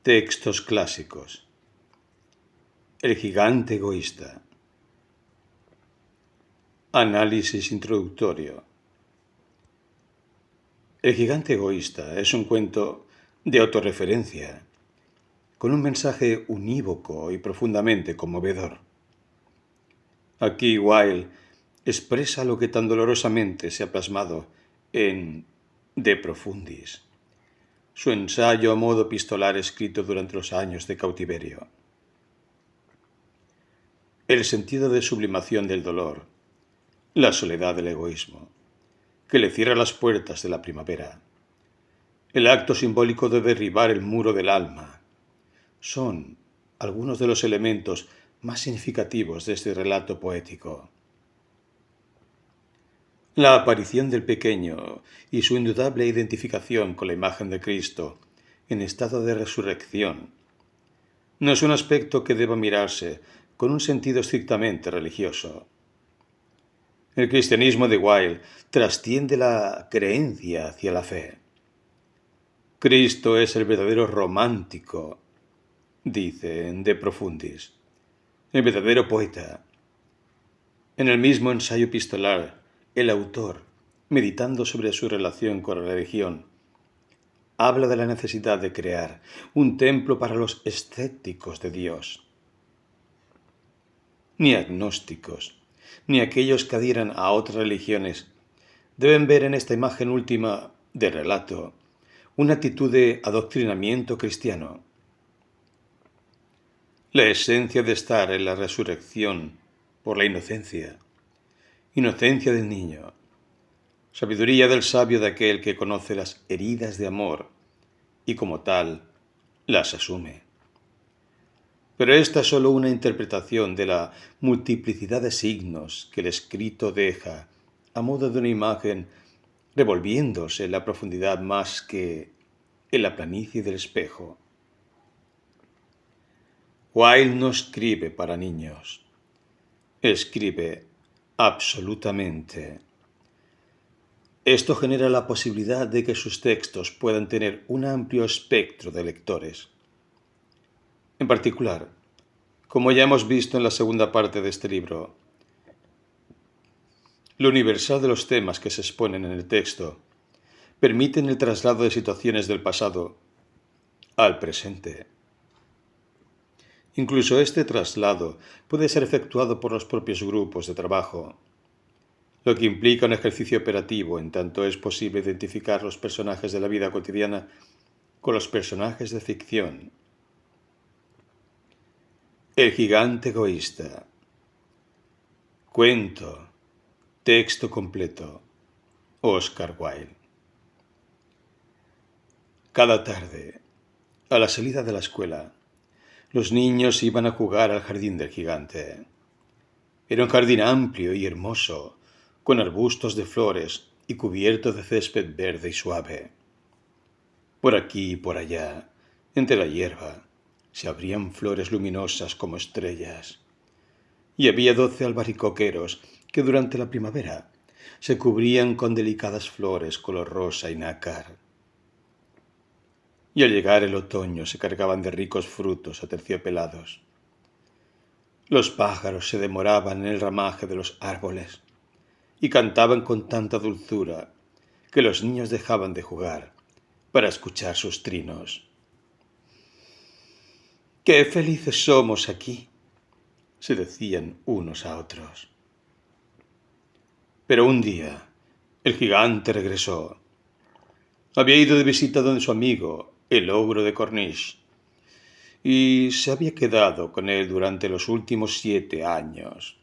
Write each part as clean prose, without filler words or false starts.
Textos clásicos. El gigante egoísta. Análisis introductorio. El gigante egoísta es un cuento de autorreferencia, con un mensaje unívoco y profundamente conmovedor. Aquí Wilde expresa lo que tan dolorosamente se ha plasmado en De Profundis, su ensayo a modo epistolar escrito durante los años de cautiverio. El sentido de sublimación del dolor, la soledad del egoísmo, que le cierra las puertas de la primavera, el acto simbólico de derribar el muro del alma, son algunos de los elementos más significativos de este relato poético. La aparición del pequeño y su indudable identificación con la imagen de Cristo en estado de resurrección no es un aspecto que deba mirarse con un sentido estrictamente religioso. El cristianismo de Wilde trasciende la creencia hacia la fe. Cristo es el verdadero romántico, dice en De Profundis, el verdadero poeta. En el mismo ensayo epistolar, el autor, meditando sobre su relación con la religión, habla de la necesidad de crear un templo para los escépticos de Dios. Ni agnósticos, ni aquellos que adhieran a otras religiones, deben ver en esta imagen última del relato una actitud de adoctrinamiento cristiano. La esencia de estar en la resurrección por la inocencia del niño, sabiduría del sabio de aquel que conoce las heridas de amor y como tal las asume. Pero esta es solo una interpretación de la multiplicidad de signos que el escrito deja a modo de una imagen revolviéndose en la profundidad más que en la planicie del espejo. Wilde no escribe para niños, escribe absolutamente. Esto genera la posibilidad de que sus textos puedan tener un amplio espectro de lectores. En particular, como ya hemos visto en la segunda parte de este libro, lo universal de los temas que se exponen en el texto permiten el traslado de situaciones del pasado al presente. Incluso este traslado puede ser efectuado por los propios grupos de trabajo, lo que implica un ejercicio operativo en tanto es posible identificar los personajes de la vida cotidiana con los personajes de ficción. El gigante egoísta. Cuento. Texto completo. Oscar Wilde. Cada tarde, a la salida de la escuela, los niños iban a jugar al jardín del gigante. Era un jardín amplio y hermoso, con arbustos de flores y cubierto de césped verde y suave. Por aquí y por allá, entre la hierba, se abrían flores luminosas como estrellas. Y había 12 albaricoqueros que durante la primavera se cubrían con delicadas flores color rosa y nácar. Y al llegar el otoño se cargaban de ricos frutos aterciopelados. Los pájaros se demoraban en el ramaje de los árboles y cantaban con tanta dulzura que los niños dejaban de jugar para escuchar sus trinos. ¡Qué felices somos aquí!, se decían unos a otros. Pero un día el gigante regresó. Había ido de visita donde su amigo, el ogro de Cornish, y se había quedado con él durante los últimos 7 años.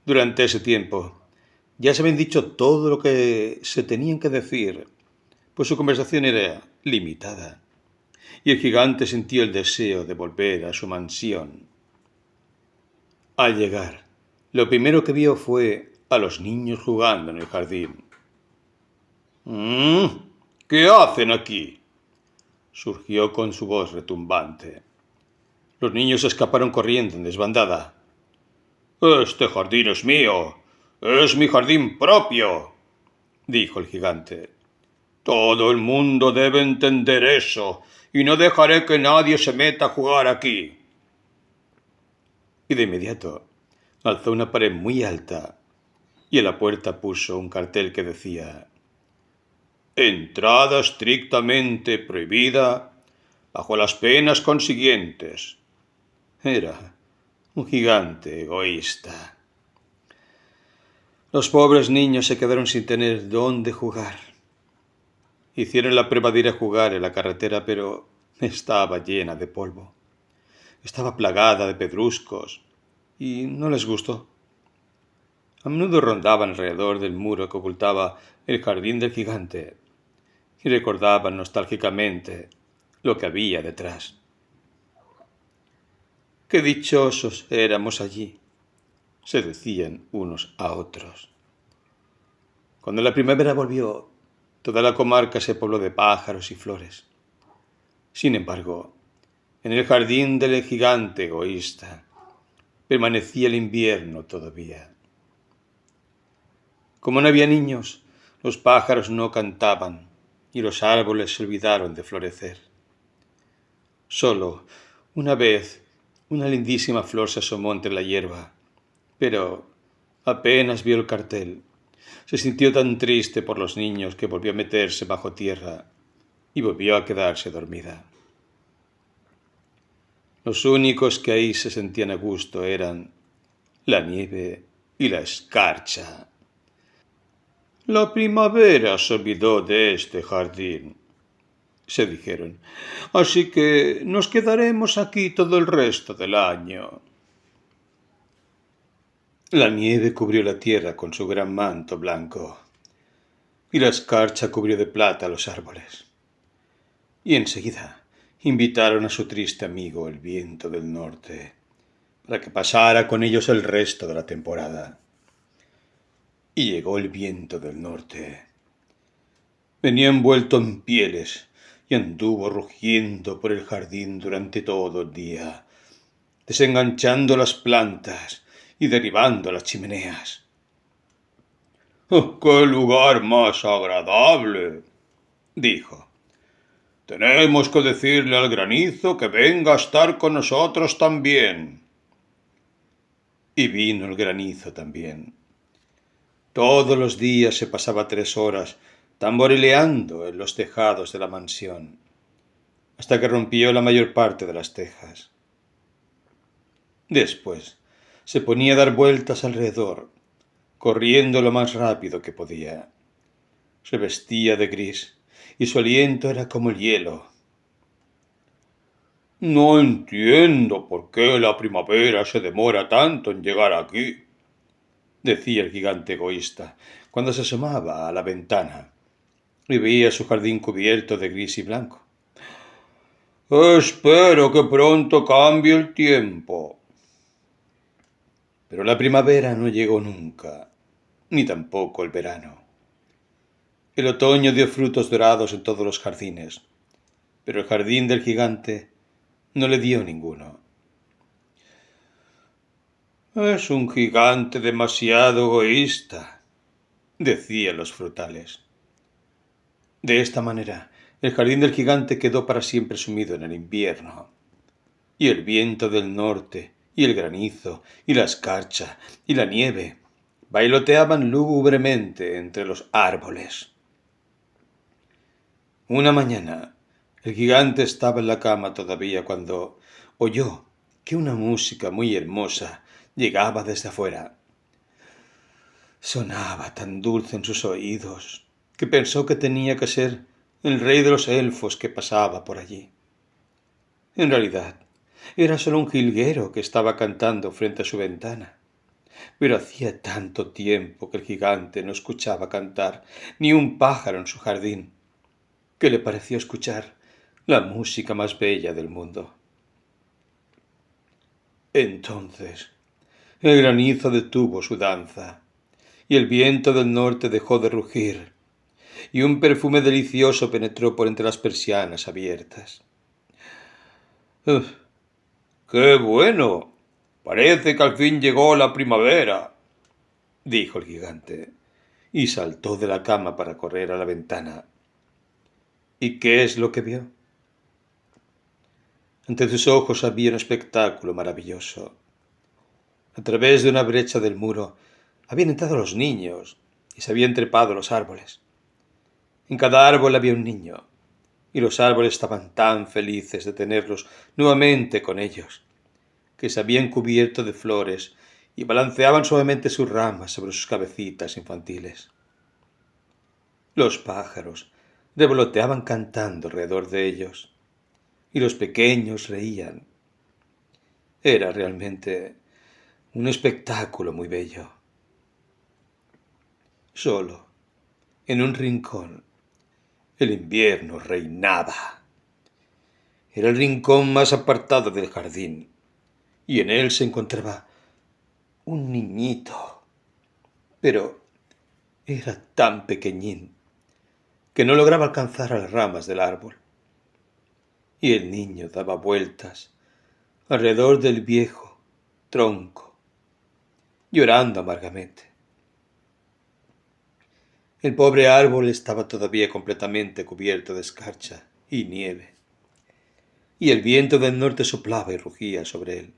Durante ese tiempo ya se habían dicho todo lo que se tenían que decir, pues su conversación era limitada, y el gigante sintió el deseo de volver a su mansión. Al llegar, lo primero que vio fue a los niños jugando en el jardín. ¿Qué hacen aquí?, surgió con su voz retumbante. Los niños escaparon corriendo en desbandada. «Este jardín es mío, es mi jardín propio», dijo el gigante. Todo el mundo debe entender eso, y no dejaré que nadie se meta a jugar aquí. Y de inmediato alzó una pared muy alta y en la puerta puso un cartel que decía: Entrada estrictamente prohibida bajo las penas consiguientes. Era un gigante egoísta. Los pobres niños se quedaron sin tener dónde jugar. Hicieron la prueba de ir a jugar en la carretera, pero estaba llena de polvo. Estaba plagada de pedruscos y no les gustó. A menudo rondaban alrededor del muro que ocultaba el jardín del gigante y recordaban nostálgicamente lo que había detrás. ¡Qué dichosos éramos allí!, se decían unos a otros. Cuando la primavera volvió, toda la comarca se pobló de pájaros y flores. Sin embargo, en el jardín del gigante egoísta permanecía el invierno todavía. Como no había niños, los pájaros no cantaban y los árboles se olvidaron de florecer. Solo una vez una lindísima flor se asomó entre la hierba, pero apenas vio el cartel. Se sintió tan triste por los niños que volvió a meterse bajo tierra y volvió a quedarse dormida. Los únicos que ahí se sentían a gusto eran la nieve y la escarcha. La primavera se olvidó de este jardín, se dijeron, así que nos quedaremos aquí todo el resto del año. La nieve cubrió la tierra con su gran manto blanco, y la escarcha cubrió de plata los árboles. Y enseguida invitaron a su triste amigo el viento del norte, para que pasara con ellos el resto de la temporada. Y llegó el viento del norte. Venía envuelto en pieles y anduvo rugiendo por el jardín durante todo el día, desenganchando las plantas y derribando las chimeneas. ¡Oh, qué lugar más agradable!, dijo. Tenemos que decirle al granizo que venga a estar con nosotros también. Y vino el granizo también. Todos los días se pasaba 3 horas tamborileando en los tejados de la mansión, hasta que rompió la mayor parte de las tejas. Después se ponía a dar vueltas alrededor, corriendo lo más rápido que podía. Se vestía de gris y su aliento era como el hielo. No entiendo por qué la primavera se demora tanto en llegar aquí, decía el gigante egoísta, cuando se asomaba a la ventana y veía su jardín cubierto de gris y blanco. Espero que pronto cambie el tiempo. Pero la primavera no llegó nunca, ni tampoco el verano. El otoño dio frutos dorados en todos los jardines, pero el jardín del gigante no le dio ninguno. Es un gigante demasiado egoísta, decían los frutales. De esta manera, el jardín del gigante quedó para siempre sumido en el invierno, y el viento del norte, y el granizo, y la escarcha, y la nieve bailoteaban lúgubremente entre los árboles. Una mañana, el gigante estaba en la cama todavía cuando oyó que una música muy hermosa llegaba desde afuera. Sonaba tan dulce en sus oídos que pensó que tenía que ser el rey de los elfos que pasaba por allí. En realidad, era solo un jilguero que estaba cantando frente a su ventana. Pero hacía tanto tiempo que el gigante no escuchaba cantar ni un pájaro en su jardín, que le pareció escuchar la música más bella del mundo. Entonces, el granizo detuvo su danza, y el viento del norte dejó de rugir, y un perfume delicioso penetró por entre las persianas abiertas. ¡Uf! ¡Qué bueno! Parece que al fin llegó la primavera, dijo el gigante, y saltó de la cama para correr a la ventana. ¿Y qué es lo que vio? Ante sus ojos había un espectáculo maravilloso. A través de una brecha del muro habían entrado los niños y se habían trepado a los árboles. En cada árbol había un niño, y los árboles estaban tan felices de tenerlos nuevamente con ellos, que se habían cubierto de flores y balanceaban suavemente sus ramas sobre sus cabecitas infantiles. Los pájaros revoloteaban cantando alrededor de ellos, y los pequeños reían. Era realmente un espectáculo muy bello. Solo, en un rincón, el invierno reinaba. Era el rincón más apartado del jardín, y en él se encontraba un niñito, pero era tan pequeñín que no lograba alcanzar a las ramas del árbol. Y el niño daba vueltas alrededor del viejo tronco, llorando amargamente. El pobre árbol estaba todavía completamente cubierto de escarcha y nieve, y el viento del norte soplaba y rugía sobre él,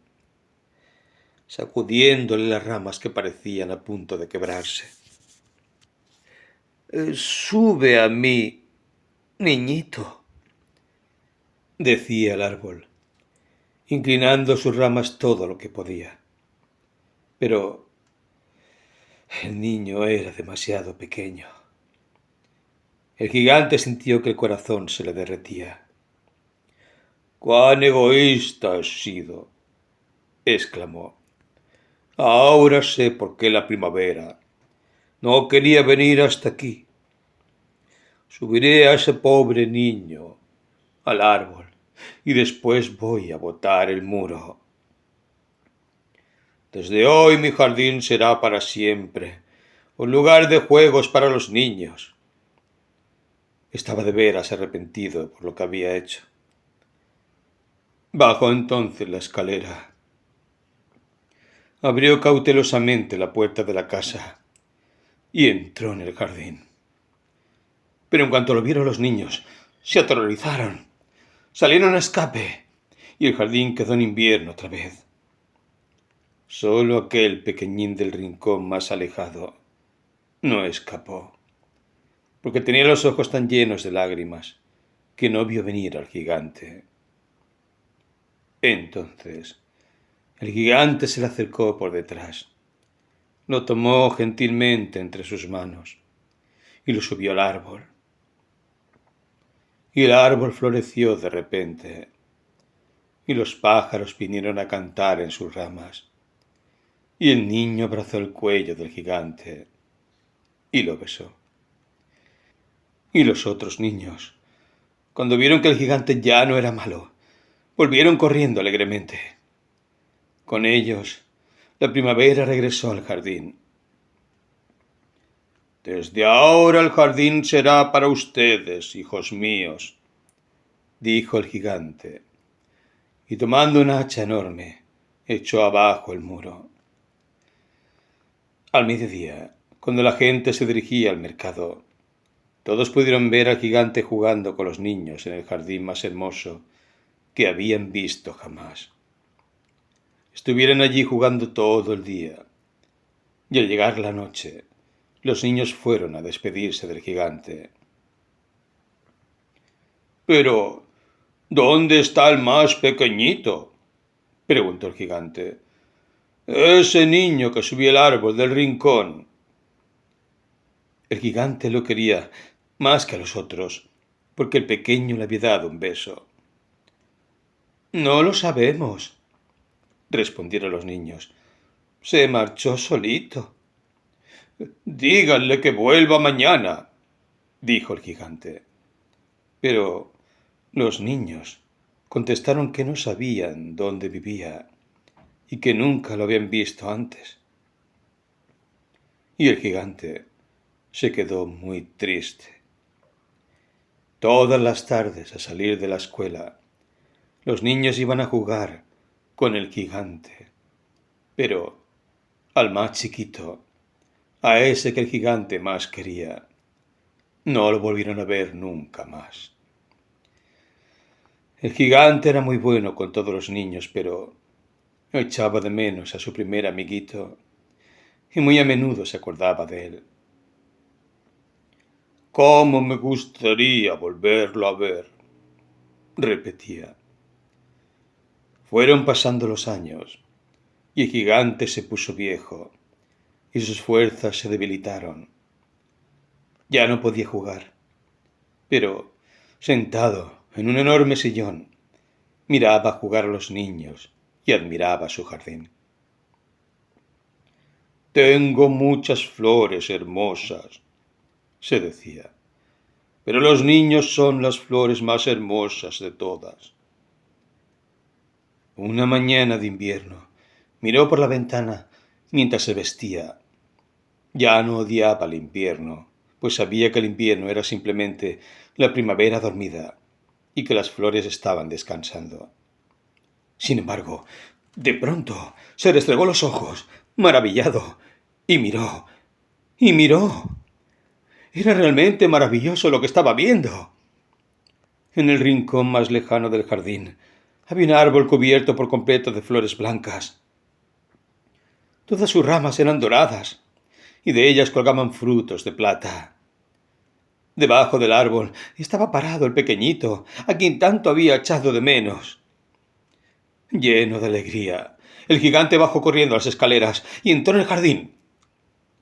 sacudiéndole las ramas que parecían a punto de quebrarse. Sube a mí, niñito, decía el árbol, inclinando sus ramas todo lo que podía. Pero el niño era demasiado pequeño. El gigante sintió que el corazón se le derretía. ¡Cuán egoísta has sido!, exclamó. Ahora sé por qué la primavera no quería venir hasta aquí. Subiré a ese pobre niño al árbol y después voy a botar el muro. Desde hoy mi jardín será para siempre un lugar de juegos para los niños. Estaba de veras arrepentido por lo que había hecho. Bajó entonces la escalera. Abrió cautelosamente la puerta de la casa y entró en el jardín. Pero en cuanto lo vieron los niños, se aterrorizaron, salieron a escape y el jardín quedó en invierno otra vez. Solo aquel pequeñín del rincón más alejado no escapó, porque tenía los ojos tan llenos de lágrimas que no vio venir al gigante. Entonces, el gigante se le acercó por detrás, lo tomó gentilmente entre sus manos y lo subió al árbol. Y el árbol floreció de repente, y los pájaros vinieron a cantar en sus ramas, y el niño abrazó el cuello del gigante y lo besó. Y los otros niños, cuando vieron que el gigante ya no era malo, volvieron corriendo alegremente. Con ellos, la primavera regresó al jardín. Desde ahora el jardín será para ustedes, hijos míos, dijo el gigante, y tomando un hacha enorme, echó abajo el muro. Al mediodía, cuando la gente se dirigía al mercado, todos pudieron ver al gigante jugando con los niños en el jardín más hermoso que habían visto jamás. Estuvieron allí jugando todo el día, y al llegar la noche, los niños fueron a despedirse del gigante. Pero, ¿dónde está el más pequeñito?, preguntó el gigante. Ese niño que subió el árbol del rincón. El gigante lo quería más que a los otros, porque el pequeño le había dado un beso. No lo sabemos, respondieron los niños. Se marchó solito. Díganle que vuelva mañana, dijo el gigante. Pero los niños contestaron que no sabían dónde vivía y que nunca lo habían visto antes. Y el gigante se quedó muy triste. Todas las tardes, al salir de la escuela, los niños iban a jugar con el gigante, pero al más chiquito, a ese que el gigante más quería, no lo volvieron a ver nunca más. El gigante era muy bueno con todos los niños, pero echaba de menos a su primer amiguito y muy a menudo se acordaba de él. «¿Cómo me gustaría volverlo a ver?», repetía. Fueron pasando los años y el gigante se puso viejo y sus fuerzas se debilitaron. Ya no podía jugar, pero sentado en un enorme sillón, miraba jugar a los niños y admiraba su jardín. «Tengo muchas flores hermosas», se decía, «pero los niños son las flores más hermosas de todas». Una mañana de invierno miró por la ventana mientras se vestía. Ya no odiaba el invierno, pues sabía que el invierno era simplemente la primavera dormida y que las flores estaban descansando. Sin embargo, de pronto se restregó los ojos, maravillado, y miró, y miró. Era realmente maravilloso lo que estaba viendo. En el rincón más lejano del jardín había un árbol cubierto por completo de flores blancas. Todas sus ramas eran doradas y de ellas colgaban frutos de plata. Debajo del árbol estaba parado el pequeñito, a quien tanto había echado de menos. Lleno de alegría, el gigante bajó corriendo las escaleras y entró en el jardín.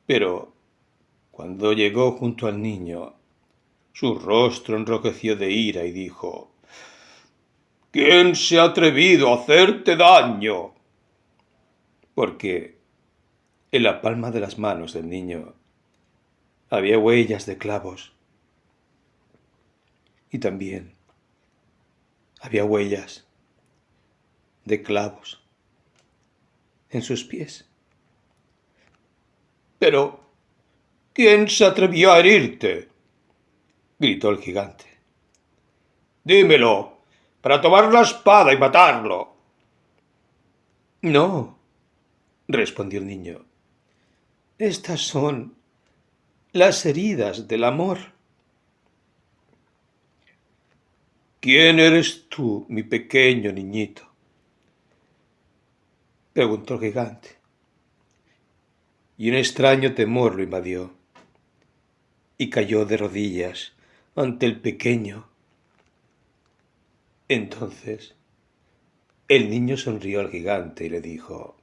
Pero cuando llegó junto al niño, su rostro enrojeció de ira y dijo: «¿Quién se ha atrevido a hacerte daño?». Porque en la palma de las manos del niño había huellas de clavos y también había huellas de clavos en sus pies. «¿Pero quién se atrevió a herirte?», gritó el gigante. «Dímelo, para tomar la espada y matarlo». «No», respondió el niño. «Estas son las heridas del amor». «¿Quién eres tú, mi pequeño niñito?», preguntó el gigante. Y un extraño temor lo invadió, y cayó de rodillas ante el pequeño. Entonces el niño sonrió al gigante y le dijo: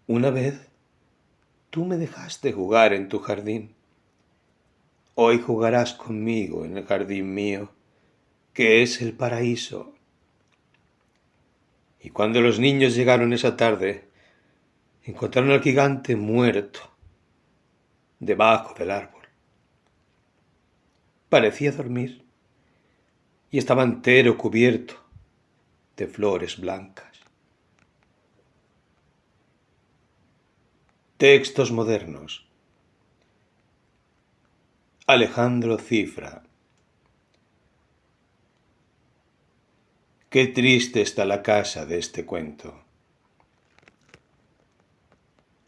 «Una vez tú me dejaste jugar en tu jardín. Hoy jugarás conmigo en el jardín mío, que es el paraíso». Y cuando los niños llegaron esa tarde, encontraron al gigante muerto debajo del árbol. Parecía dormir y estaba entero cubierto de flores blancas. Textos modernos. Alejandro Cifra. Qué triste está la casa de este cuento.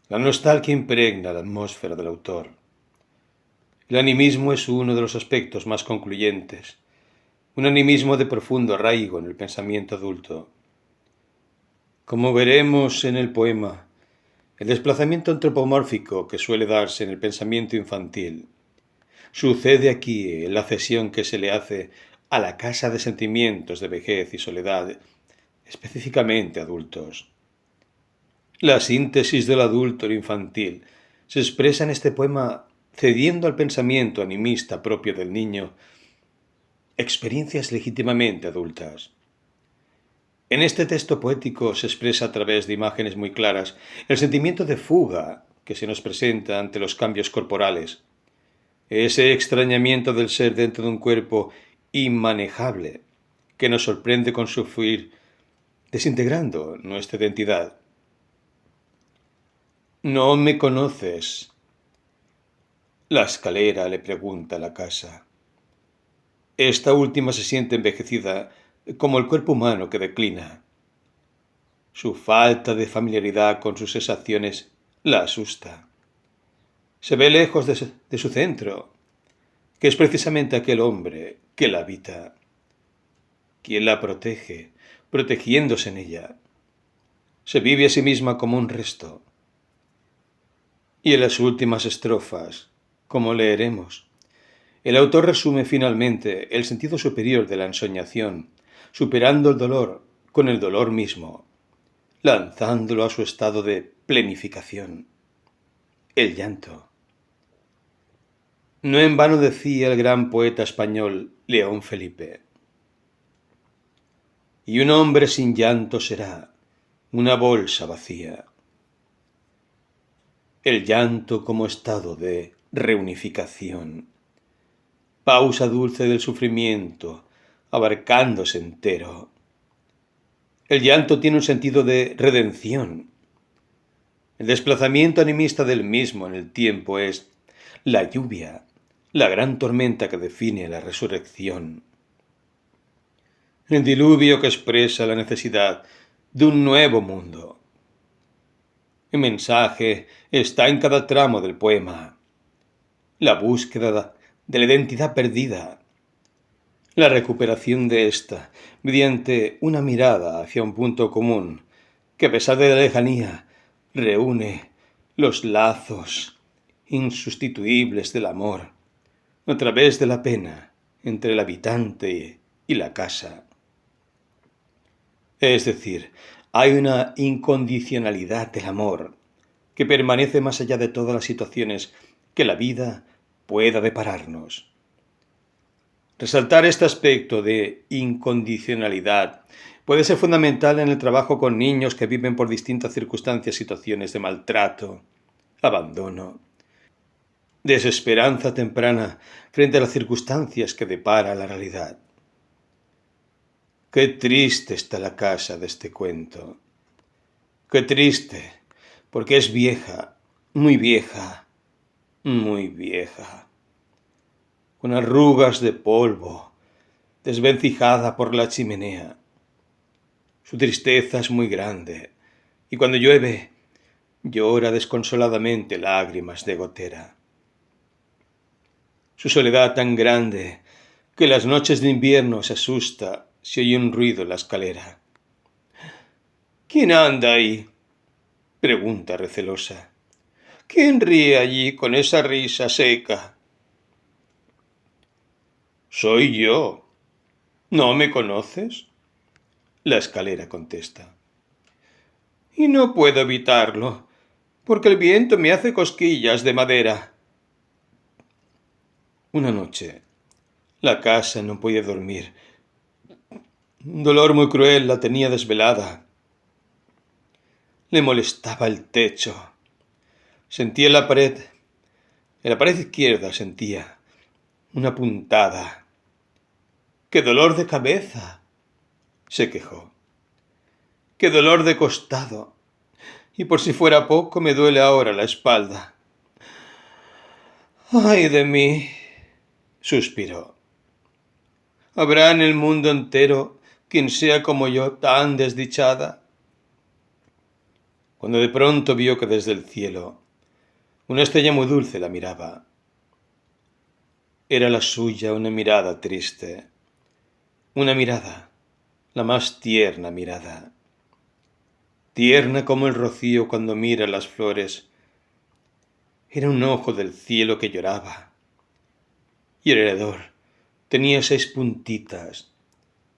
La nostalgia impregna la atmósfera del autor. El animismo es uno de los aspectos más concluyentes, un animismo de profundo arraigo en el pensamiento adulto. Como veremos en el poema, el desplazamiento antropomórfico que suele darse en el pensamiento infantil sucede aquí en la cesión que se le hace a la casa de sentimientos de vejez y soledad, específicamente adultos. La síntesis del adulto e infantil se expresa en este poema cediendo al pensamiento animista propio del niño experiencias legítimamente adultas. En este texto poético se expresa a través de imágenes muy claras el sentimiento de fuga que se nos presenta ante los cambios corporales, ese extrañamiento del ser dentro de un cuerpo inmanejable que nos sorprende con su fluir, desintegrando nuestra identidad. «¿No me conoces?», la escalera le pregunta a la casa. Esta última se siente envejecida como el cuerpo humano que declina. Su falta de familiaridad con sus sensaciones la asusta. Se ve lejos de su centro, que es precisamente aquel hombre que la habita, quien la protege, protegiéndose en ella. Se vive a sí misma como un resto. Y en las últimas estrofas, como leeremos, el autor resume finalmente el sentido superior de la ensoñación, superando el dolor con el dolor mismo, lanzándolo a su estado de plenificación, el llanto. No en vano decía el gran poeta español León Felipe: y un hombre sin llanto será una bolsa vacía. El llanto como estado de reunificación, pausa dulce del sufrimiento, abarcándose entero. El llanto tiene un sentido de redención. El desplazamiento animista del mismo en el tiempo es la lluvia, la gran tormenta que define la resurrección. El diluvio que expresa la necesidad de un nuevo mundo. El mensaje está en cada tramo del poema. La búsqueda de la identidad perdida. La recuperación de esta mediante una mirada hacia un punto común que, a pesar de la lejanía, reúne los lazos insustituibles del amor a través de la pena entre el habitante y la casa. Es decir, hay una incondicionalidad del amor que permanece más allá de todas las situaciones que la vida pueda depararnos. Resaltar este aspecto de incondicionalidad puede ser fundamental en el trabajo con niños que viven por distintas circunstancias situaciones de maltrato, abandono, desesperanza temprana frente a las circunstancias que depara la realidad. Qué triste está la casa de este cuento. Qué triste, porque es vieja, muy vieja, muy vieja, con arrugas de polvo, desvencijada por la chimenea. Su tristeza es muy grande, y cuando llueve, llora desconsoladamente lágrimas de gotera. Su soledad tan grande que las noches de invierno se asusta si oye un ruido en la escalera. ¿Quién anda ahí?, pregunta recelosa. ¿Quién ríe allí con esa risa seca? Soy yo. ¿No me conoces? La escalera contesta. Y no puedo evitarlo, porque el viento me hace cosquillas de madera. Una noche, la casa no podía dormir. Un dolor muy cruel la tenía desvelada. Le molestaba el techo. Sentía en la pared izquierda sentía una puntada. ¡Qué dolor de cabeza!, se quejó. ¡Qué dolor de costado! Y por si fuera poco, me duele ahora la espalda. ¡Ay de mí!, suspiró. ¿Habrá en el mundo entero quien sea como yo tan desdichada? Cuando de pronto vio que desde el cielo una estrella muy dulce la miraba. Era la suya una mirada triste, una mirada, la más tierna mirada, tierna como el rocío cuando mira las flores. Era un ojo del cielo que lloraba, y alrededor tenía 6 puntitas,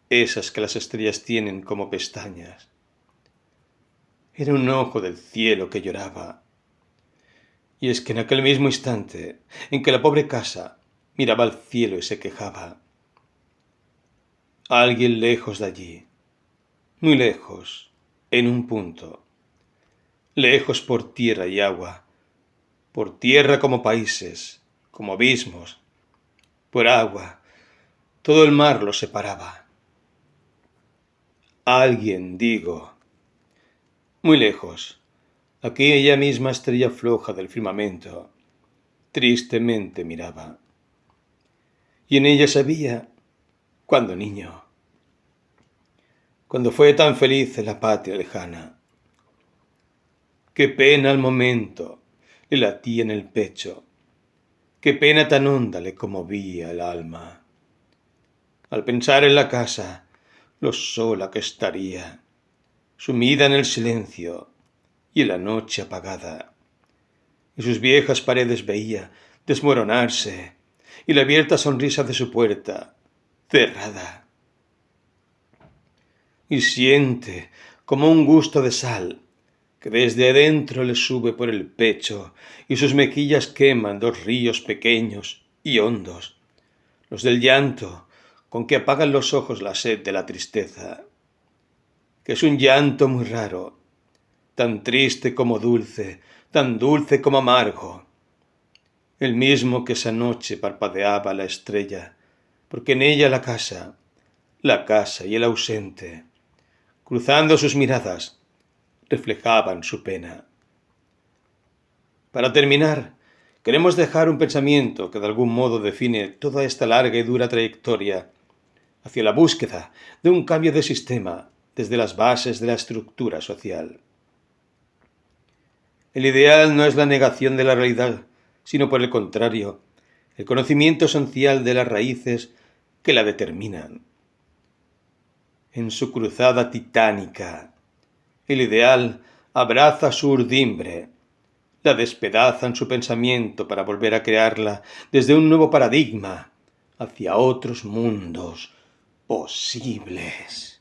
esas que las estrellas tienen como pestañas. Era un ojo del cielo que lloraba. Y es que en aquel mismo instante en que la pobre casa miraba al cielo y se quejaba, alguien lejos de allí, muy lejos, en un punto, lejos por tierra y agua, por tierra como países, como abismos, por agua, todo el mar los separaba. Alguien, digo, muy lejos, aquella misma estrella floja del firmamento, tristemente miraba. Y en ella sabía, cuando niño, cuando fue tan feliz en la patria lejana, qué pena al momento le latía en el pecho, qué pena tan honda le conmovía el alma. Al pensar en la casa, lo sola que estaría, sumida en el silencio y en la noche apagada, y sus viejas paredes veía desmoronarse, y la abierta sonrisa de su puerta cerrada. Y siente como un gusto de sal que desde adentro le sube por el pecho, y sus mejillas queman dos ríos pequeños y hondos, los del llanto con que apagan los ojos la sed de la tristeza, que es un llanto muy raro, tan triste como dulce, tan dulce como amargo, el mismo que esa noche parpadeaba la estrella, porque en ella la casa y el ausente, cruzando sus miradas, reflejaban su pena. Para terminar, queremos dejar un pensamiento que de algún modo define toda esta larga y dura trayectoria hacia la búsqueda de un cambio de sistema desde las bases de la estructura social. El ideal no es la negación de la realidad, sino por el contrario, el conocimiento esencial de las raíces que la determinan. En su cruzada titánica, el ideal abraza su urdimbre, la despedaza en su pensamiento para volver a crearla desde un nuevo paradigma hacia otros mundos posibles.